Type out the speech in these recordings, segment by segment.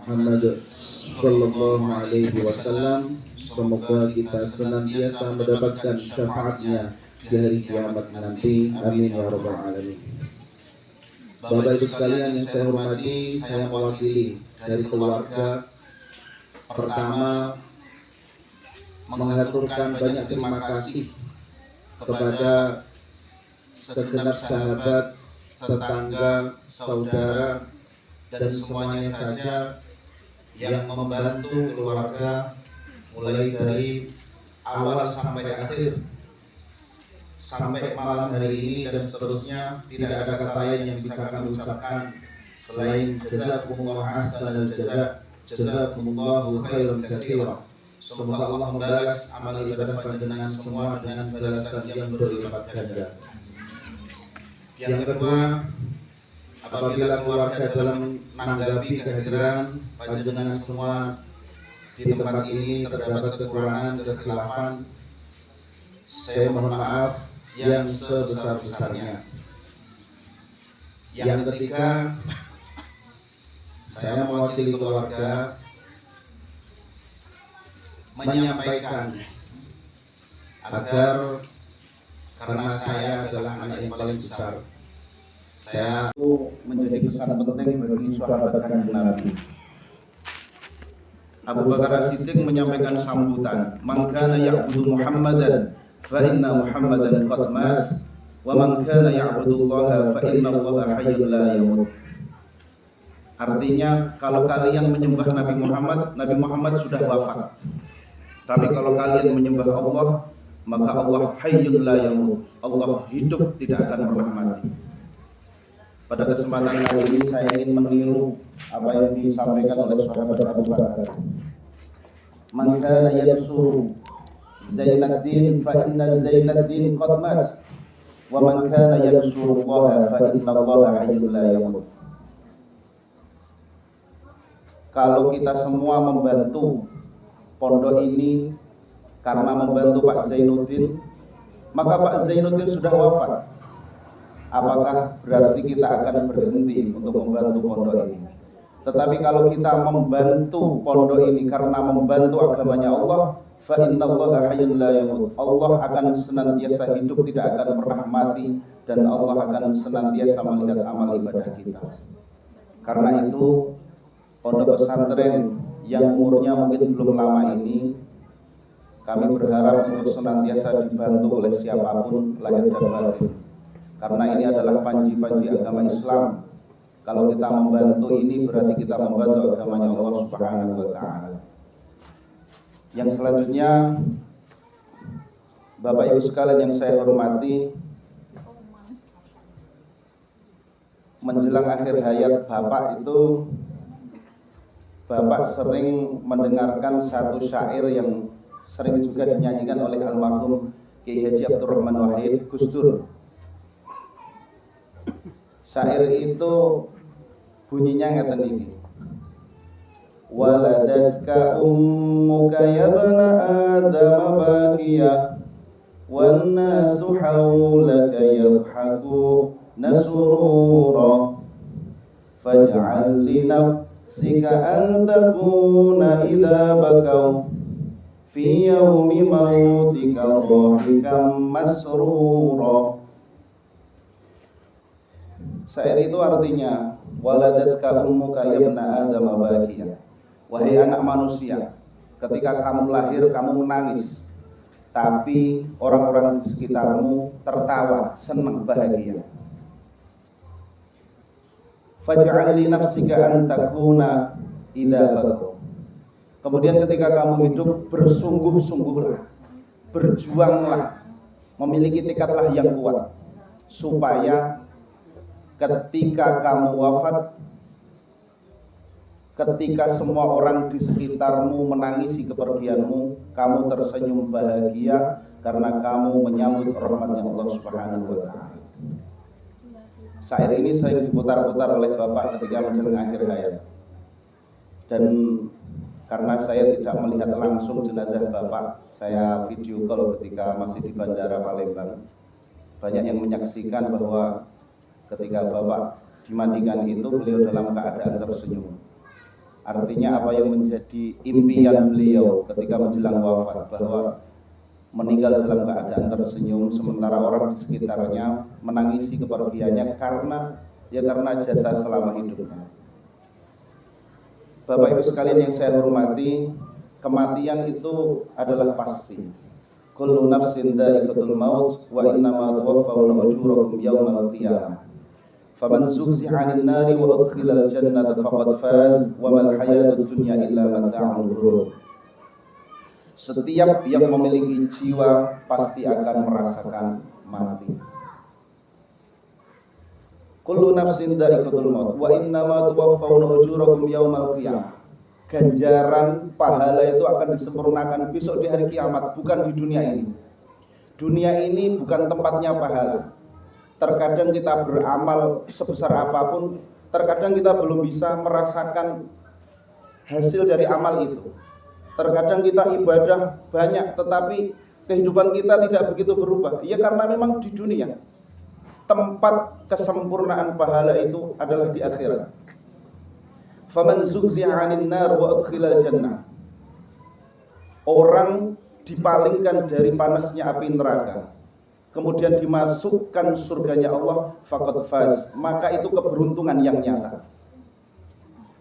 Muhammad Sallallahu Alaihi Wasallam. Semoga kita senantiasa mendapatkan syafaatnya di hari kiamat nanti. Amin ya rabbal alamin. Bapak Ibu sekalian yang saya hormati, saya mewakili dari keluarga. Pertama, mengaturkan banyak terima kasih kepada segenap sahabat, tetangga, saudara, dan semuanya saja yang membantu keluarga mulai dari awal sampai akhir, sampai malam hari ini dan seterusnya. Tidak ada kata lain yang bisa kami ucapkan selain jazakumullah ahsanal jaza, jazakumullahu khairan katsira. Semoga Allah membalas amal ibadah panjenengan semua dengan balasan yang berlipat ganda. Yang kedua, apabila keluarga dalam menanggapi kehadiran panjenengan semua di tempat ini terdapat kekurangan, kekhilafan, saya mohon maaf yang sebesar-besarnya. Yang ketiga, saya mewakili keluarga menyampaikan agar, karena saya adalah anak yang paling besar, saya menjadi pesan penting bagi sahabat kanjeng Nabi. Abu Bakar Siddiq menyampaikan sambutan, "Man kana ya'budu Muhammadan fa inna Muhammadan qad mat, wa man kana ya'budu Allah fa inna Allah hayyun la yamut." Artinya, kalau kalian menyembah Nabi Muhammad sudah wafat. Tapi kalau kalian menyembah Allah, maka Allah hayyun la yamut. Allah hidup, tidak akan pernah mati. Pada kesempatan kali ini saya ingin meniru apa yang disampaikan oleh sahabat Abu Bakar. Man kana yansuru Zainuddin fa inna Zainuddin qad mat, wa man kana yansuru Allah fa inna Allah hayyun la yamut. Kalau kita semua membantu pondok ini karena membantu Pak Zainuddin, maka Pak Zainuddin sudah wafat. Apakah berarti kita akan berhenti untuk membantu pondok ini? Tetapi kalau kita membantu pondok ini karena membantu agamanya Allah, fa innallaha hayyun la yamut. Allah akan senantiasa hidup, tidak akan pernah mati, dan Allah akan senantiasa melihat amal ibadah kita. Karena itu, pondok pesantren yang umurnya mungkin belum lama ini, kami berharap untuk senantiasa dibantu oleh siapapun lahir dan batin. Karena ini adalah panji-panji agama Islam. Kalau kita membantu ini berarti kita membantu agamanya Allah Subhanahu wa taala. Yang selanjutnya, Bapak Ibu sekalian yang saya hormati, menjelang akhir hayat Bapak itu, Bapak sering mendengarkan satu syair yang sering juga dinyanyikan oleh almarhum Kiai Haji Abdurrahman Wahid Gus Dur. Syair itu bunyinya ngeten iki. Waladatka ummuka yabna adam baqiya wan nasu hawlaka yadhaku nasurura faj'al li nafsika an takuna idza bakaw fi yaumi mautika dhahikam masrura. Syair itu artinya, waladatka ummuka yabna adam baqiya. Wahai anak manusia, ketika kamu lahir kamu menangis, tapi orang-orang di sekitarmu tertawa, senang, bahagia. Faj'al li nafsika an takuna idza bakaw. Kemudian ketika kamu hidup, bersungguh-sungguhlah, berjuanglah, memiliki tekadlah yang kuat, supaya ketika kamu wafat, ketika semua orang di sekitarmu menangisi kepergianmu, kamu tersenyum bahagia karena kamu menyambut rahmatnya Allah Subhanahu wa taala. Syair ini sering diputar-putar oleh Bapak ketika menjelang akhir hayat. Dan karena saya tidak melihat langsung jenazah Bapak, saya video call ketika masih di Bandara Palembang. Banyak yang menyaksikan bahwa ketika Bapak dimandikan itu beliau dalam keadaan tersenyum. Artinya apa yang menjadi impian beliau ketika menjelang wafat, bahwa meninggal dalam keadaan tersenyum, sementara orang di sekitarnya menangisi kepergiannya karena jasa selama hidupnya. Bapak Ibu sekalian yang saya hormati, kematian itu adalah pasti. Kullu nafsin dha'iqatul maut wa innama tuwaffawna ujurakum yawmal qiyamah. Faman zuhziha 'anil nari wa udkhilal jannata faqad faz wa mal hayatud dunya illa mata'ul ghurur. Setiap yang memiliki jiwa pasti akan merasakan mati. Kullu nafsin dha'iqatul maut wa innama tuwaffawna ujurakum yawmal qiyamah. Ganjaran pahala itu akan disempurnakan besok di hari kiamat, bukan di dunia ini. Dunia ini bukan tempatnya pahala. Terkadang kita beramal sebesar apapun, terkadang kita belum bisa merasakan hasil dari amal itu. Terkadang kita ibadah banyak, tetapi kehidupan kita tidak begitu berubah. Ya karena memang di dunia tempat kesempurnaan pahala itu adalah di akhirat. Faman zuhziha 'anil nar wa udkhilal jannah. Orang dipalingkan dari panasnya api neraka, kemudian dimasukkan surganya Allah, faqad faz, maka itu keberuntungan yang nyata.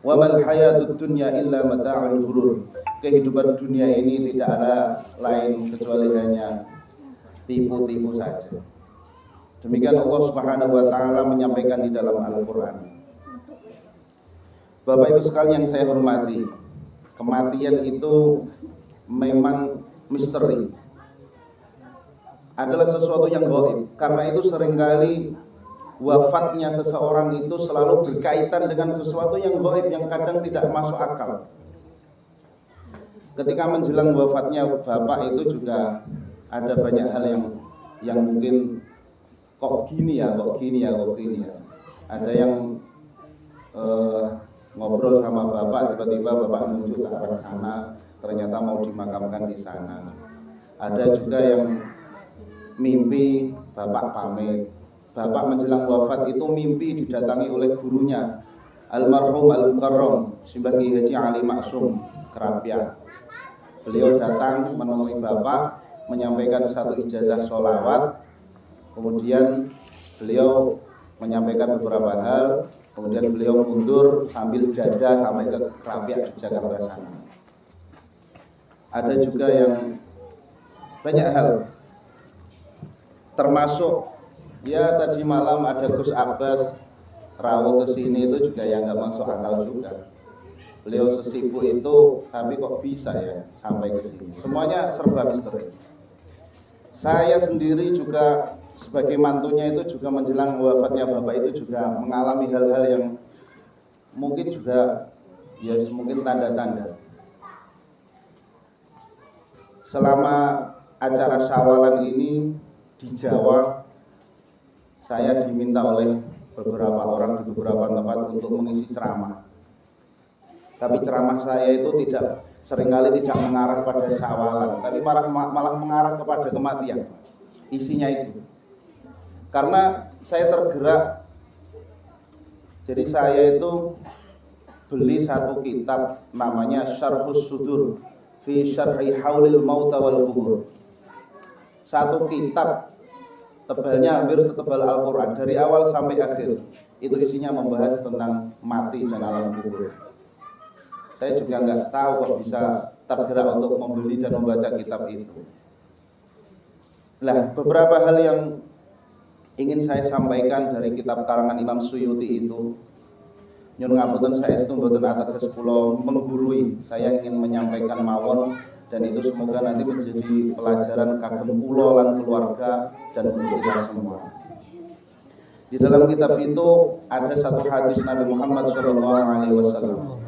Wa mal hayatud dunya illa mata'ul ghurur. Kehidupan dunia ini tidak ada lain kecuali hanya tipu-tipu saja. Demikian Allah Subhanahu wa taala menyampaikan di dalam Al-Qur'an. Bapak Ibu sekalian yang saya hormati, kematian itu memang misteri. Adalah sesuatu yang gaib. Karena itu seringkali wafatnya seseorang itu selalu berkaitan dengan sesuatu yang gaib yang kadang tidak masuk akal. Ketika menjelang wafatnya Bapak itu juga ada banyak hal yang mungkin kok gini ya. Ada yang ngobrol sama Bapak, tiba-tiba Bapak menuju ke arah sana, ternyata mau dimakamkan di sana. Ada juga yang mimpi Bapak pamit. Bapak menjelang wafat itu mimpi didatangi oleh gurunya, almarhum Al-Mukarram Simbah Ki Haji Ali Maksum Kerapian. Beliau datang menemui Bapak, menyampaikan satu ijazah sholawat, kemudian beliau menyampaikan beberapa hal, kemudian beliau mundur sambil dada sampai ke Kerapiak Jakarta sana. Ada juga yang banyak hal, termasuk ya tadi malam ada Gus Abbas rawuh ke sini itu juga yang nggak masuk akal juga. Beliau sesibuk itu, tapi kok bisa ya sampai ke sini. Semuanya serba misteri. Saya sendiri juga sebagai mantunya itu juga menjelang wafatnya Bapak itu juga mengalami hal-hal yang mungkin juga ya mungkin tanda-tanda. Selama acara syawalan ini di Jawa, saya diminta oleh beberapa orang di beberapa tempat untuk mengisi ceramah. Tapi ceramah saya itu seringkali tidak mengarah pada syawalan, tapi malah mengarah kepada kematian. Isinya itu. Karena saya tergerak, jadi saya itu beli satu kitab namanya Syarhus Sudur fi Syarhi Haulil Mauta wal Qubur. Satu kitab tebalnya hampir setebal Al-Quran, dari awal sampai akhir. Itu isinya membahas tentang mati dan alam kubur. Saya juga nggak tahu kok bisa tergerak untuk membeli dan membaca kitab itu. Nah, beberapa hal yang ingin saya sampaikan dari kitab karangan Imam Suyuti itu, nyun ngapunten saya itu mboten ateges kula menggurui, saya ingin menyampaikan mawon, dan itu semoga nanti menjadi pelajaran kagem kula lan keluarga dan untuk kita semua. Di dalam kitab itu ada satu hadis Nabi Muhammad SAW.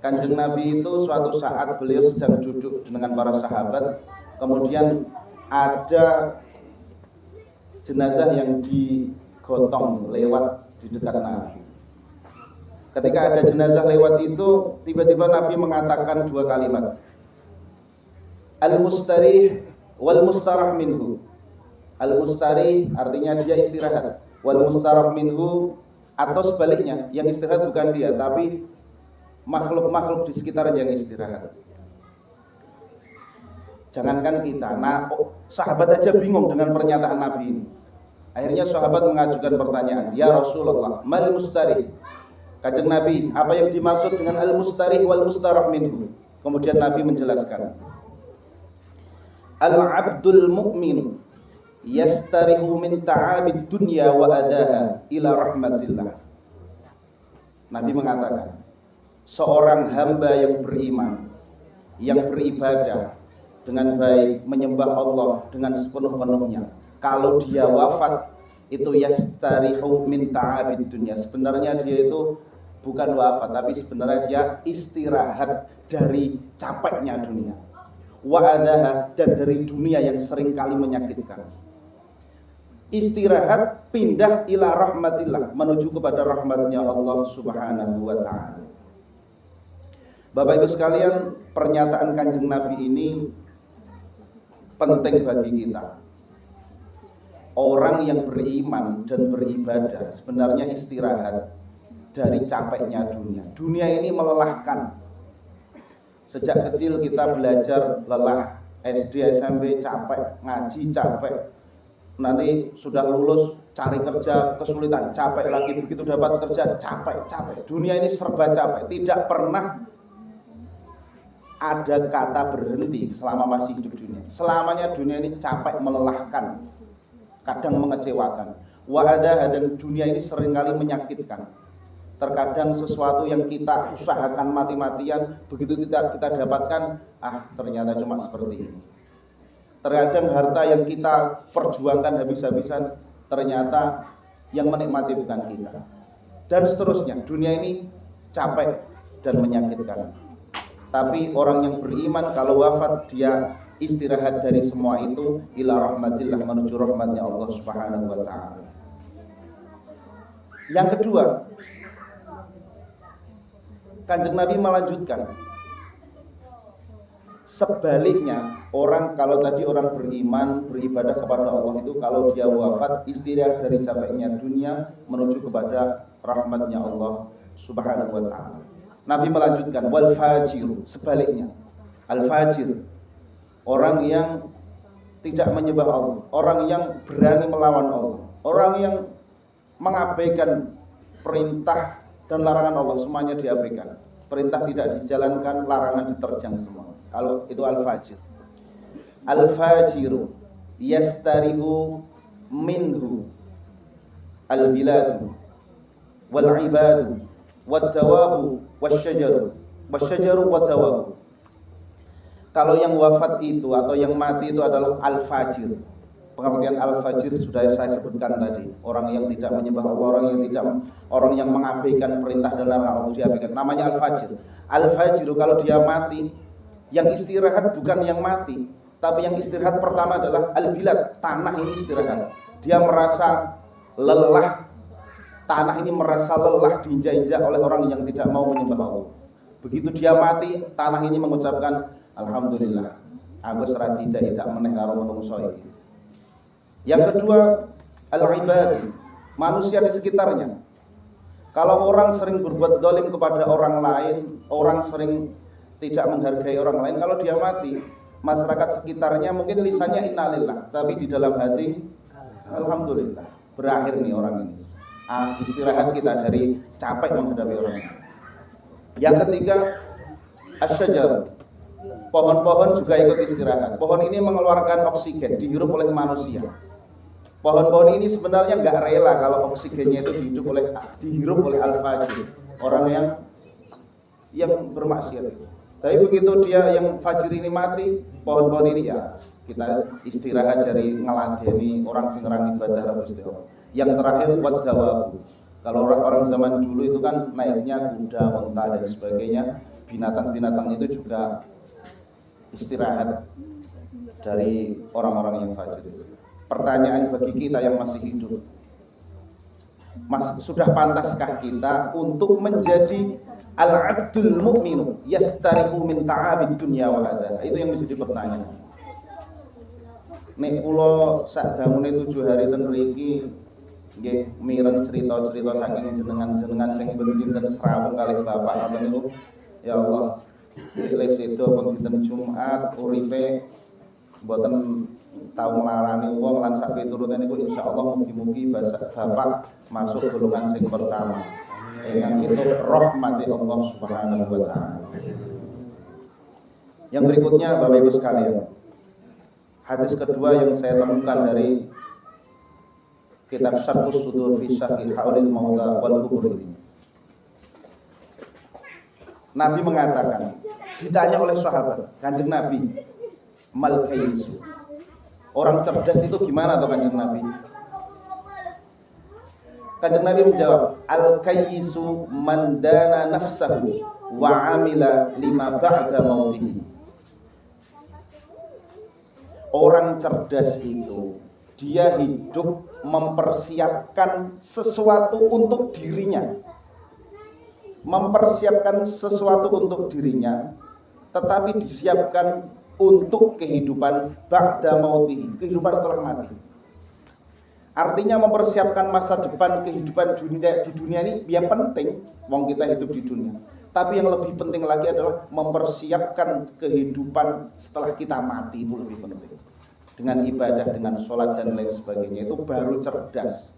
Kanjeng Nabi itu suatu saat beliau sedang duduk dengan para sahabat, kemudian ada jenazah yang digotong lewat di dekat Nabi. Ketika ada jenazah lewat itu, tiba-tiba Nabi mengatakan dua kalimat, al-mustarih wal mustarah minhu. Al-mustarih artinya dia istirahat, wal mustarah minhu atau sebaliknya, yang istirahat bukan dia tapi makhluk-makhluk di sekitarnya yang istirahat. Jangankan kita, sahabat aja bingung dengan pernyataan Nabi ini. Akhirnya sahabat mengajukan pertanyaan, "Ya Rasulullah, mal mustarih?" Kanjeng Nabi, apa yang dimaksud dengan al-mustarih wal mustarah minhu? Kemudian Nabi menjelaskan, "Al-'abdul mu'min yastarihu min ta'abid dunya wa adaha ila rahmatillah." Nabi mengatakan, seorang hamba yang beriman, yang beribadah dengan baik, menyembah Allah dengan sepenuh-penuhnya, kalau dia wafat itu yastarihu min ta'abid dunya, sebenarnya dia itu bukan wafat, tapi sebenarnya dia istirahat dari capeknya dunia, wa adaha, dan dari dunia yang sering kali menyakitkan. Istirahat, pindah ila rahmatillah, menuju kepada rahmatnya Allah subhanahu wa ta'ala. Bapak Ibu sekalian, pernyataan Kanjeng Nabi ini penting bagi kita. Orang yang beriman dan beribadah sebenarnya istirahat dari capeknya dunia. Dunia ini melelahkan. Sejak kecil kita belajar lelah, SD, SMP capek, ngaji capek. Nanti sudah lulus cari kerja kesulitan, capek lagi, begitu dapat kerja capek. Dunia ini serba capek, tidak pernah ada kata berhenti selama masih hidup dunia. Selamanya dunia ini capek, melelahkan, kadang mengecewakan. Wa ada, dan dunia ini seringkali menyakitkan. Terkadang sesuatu yang kita usahakan mati-matian, begitu kita dapatkan, ternyata cuma seperti ini. Terkadang harta yang kita perjuangkan habis-habisan, ternyata yang menikmati bukan kita. Dan seterusnya, dunia ini capek dan menyakitkan. Tapi orang yang beriman kalau wafat dia istirahat dari semua itu ila rahmatillah, menuju rahmatnya Allah subhanahu wa ta'ala. Yang kedua, Kanjeng Nabi melanjutkan, sebaliknya orang, kalau tadi orang beriman beribadah kepada Allah itu kalau dia wafat istirahat dari capeknya dunia menuju kepada rahmatnya Allah subhanahu wa ta'ala. Nabi melanjutkan, wal fajir, sebaliknya, al fajir, orang yang tidak menyembah Allah, orang yang berani melawan Allah, orang yang mengabaikan perintah dan larangan Allah, semuanya diabaikan. Perintah tidak dijalankan, larangan diterjang semua. Kalau itu al fajir. Al fajiru yastarihu minhu al biladu wal ibadu wat tawabu wasyajaru wat tawabu. Kalau yang wafat itu atau yang mati itu adalah al-fajir. Pengertian al-fajir sudah saya sebutkan tadi. Orang yang tidak menyembah Allah, orang yang mengabaikan perintah dan larangan Allah diabaikan. Namanya al-fajir. Al-fajir kalau dia mati, yang istirahat bukan yang mati, tapi yang istirahat pertama adalah al-bilad, tanah ini istirahat. Dia merasa lelah, tanah ini merasa lelah diinjak-injak oleh orang yang tidak mau menyembah Allah. Begitu dia mati, tanah ini mengucapkan alhamdulillah, aku serati tidak meneh karo menungso iki. Yang kedua, al-ibad, manusia di sekitarnya. Kalau orang sering berbuat zalim kepada orang lain, orang sering tidak menghargai orang lain, kalau dia mati, masyarakat sekitarnya mungkin lisannya innalillah, tapi di dalam hati alhamdulillah, berakhir nih orang ini. Istirahat kita dari capek menghadapi orang ini. Yang ketiga, asyajar, pohon-pohon juga ikut istirahat. Pohon ini mengeluarkan oksigen, dihirup oleh manusia. Pohon-pohon ini sebenarnya nggak rela kalau oksigennya itu dihirup oleh al-fajir, orang yang bermaksiat. Tapi begitu dia yang fajir ini mati, pohon-pohon ini ya kita istirahat dari ngeladeni orang sing ngrang ibadah Gusti Allah. Yang terakhir buat dawabu. Kalau orang zaman dulu itu kan naiknya kuda, unta dan sebagainya, binatang-binatang itu juga istirahat dari orang-orang yang fajir itu. Pertanyaan bagi kita yang masih hidup, sudah pantaskah kita untuk menjadi al-'abdul mu'minu yastarihu min ta'abid dunya wa adha? Itu yang menjadi pertanyaan. Nek kula sak dangune 7 hari ten mriki nggih mireng cerita-cerita saking jenengan-jenengan sing dinten Srawung kalih bapak ngoten niku. Ya Allah, lek sedo pun dinten Jumat uripe mboten tau nglarani wong lan sak piturute niku insyaallah mugi-mugi bapak masuk golongan sing pertama. Ingkang itu rahmati Allah Subhanahu wa taala. Yang berikutnya Bapak Ibu sekalian, hadis kedua yang saya temukan dari kitab Syarhus Sudur fi Syarhi Haulil Mauta wal Qubur ini. Nabi mengatakan, ditanya oleh sahabat, Kanjeng Nabi, mal kaisu. Orang cerdas itu gimana tuh Kanjeng Nabi? Kanjeng Nabi menjawab, al kaisu man dana nafsahu wa amila lima ba'da mautihi. Orang cerdas itu dia hidup mempersiapkan sesuatu untuk dirinya. Mempersiapkan sesuatu untuk dirinya, tetapi disiapkan untuk kehidupan ba'da mauti, kehidupan setelah mati. Artinya mempersiapkan masa depan kehidupan di dunia ini ya penting, wong kita hidup di dunia. Tapi yang lebih penting lagi adalah mempersiapkan kehidupan setelah kita mati, itu lebih penting. Dengan ibadah, dengan sholat dan lain sebagainya, itu baru cerdas.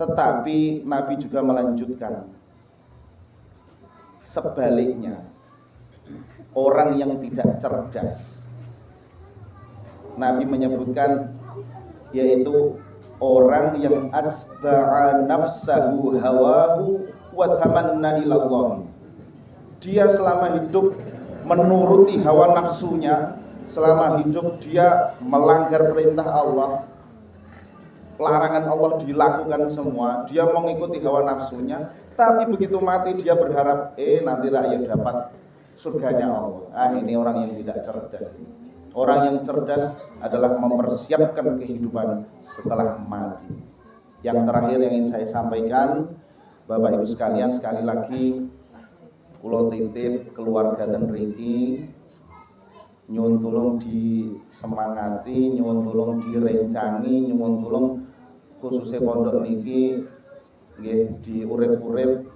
Tetapi Nabi juga melanjutkan, sebaliknya, orang yang tidak cerdas, Nabi menyebutkan, yaitu orang yang atsba'a nafsahu hawahu wa tamanna ilallah. Dia selama hidup menuruti hawa nafsunya, selama hidup dia melanggar perintah Allah, larangan Allah dilakukan semua, dia mengikuti hawa nafsunya, tapi begitu mati dia berharap nanti rakyat dapat surganya Allah. Ini orang yang tidak cerdas. Orang yang cerdas adalah mempersiapkan kehidupan setelah mati. Yang terakhir yang ingin saya sampaikan, Bapak Ibu sekalian, sekali lagi kula titip keluarga ten mriki nyuwun tulung disemangati, nyuwun tulung direncangi, nyuwun tulung khususnya pondok niki nggih diurip-urip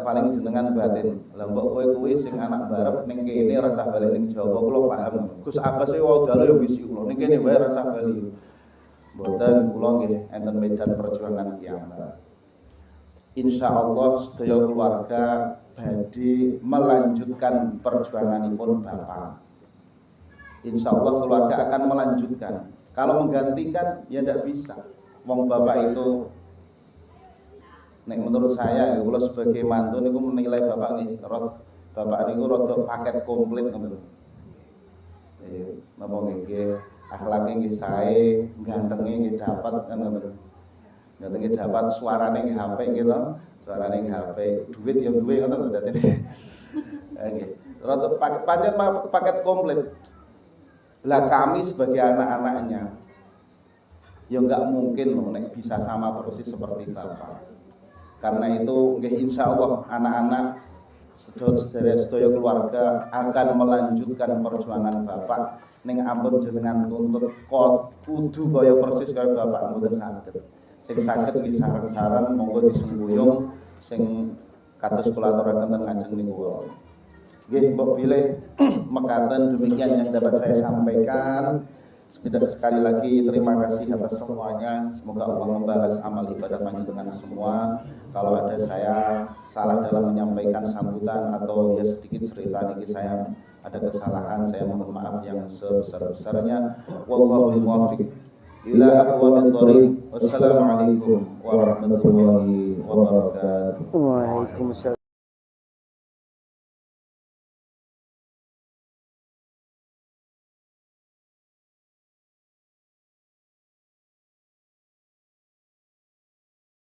paling jenengan batin. Lah mbok kowe kuwi sing anak barep ning kene ora usah bali ning Jawa, kula paham. Gus apa sih wau dalu yo bisi kula. Ning kene wae ora usah bali. Mboten kula nggih enten medan perjuangan kiamat. Insyaallah sedaya keluarga badhe melanjutkan perjuanganipun Bapak. Insyaallah keluarga akan melanjutkan. Kalau menggantikan ya tidak bisa. Wong Bapak itu nek menurut saya, kalau sebagai mantu niku menilai bapak niku rada paket komplit ngoten. Napa nggih akhlake nggih sae, gantenge nggih dapat kan ngoten. Gantenge dapat, suarane nggih apik nggih to. Suarane nggih apik, duit ya duwe ngoten dadi. Nggih. Rada paket komplit. Lah kami sebagai anak-anaknya ya enggak mungkin loh nek bisa sama persis seperti bapak. Karena itu insya Allah anak-anak sedaya keluarga akan melanjutkan perjuangan Bapak. Ning ampun jenengan tuntut kudu kaya persis kaya Bapak mboten saged. Sing saged nggih sareng-sareng monggo disembuyung sing kados kula aturaken ten ngajeng niku. Nggih mbok bilih mekaten demikian yang dapat saya sampaikan. Sekali lagi terima kasih atas semuanya. Semoga Allah membalas amal ibadah panjenengan semua. Kalau ada saya salah dalam menyampaikan sambutan atau ya sedikit cerita niki saya ada kesalahan, saya mohon maaf yang sebesar-besarnya. Wallahu muwaffiq ila aqwamit thoriq. Wassalamualaikum warahmatullahi wabarakatuh. Waalaikumsalam.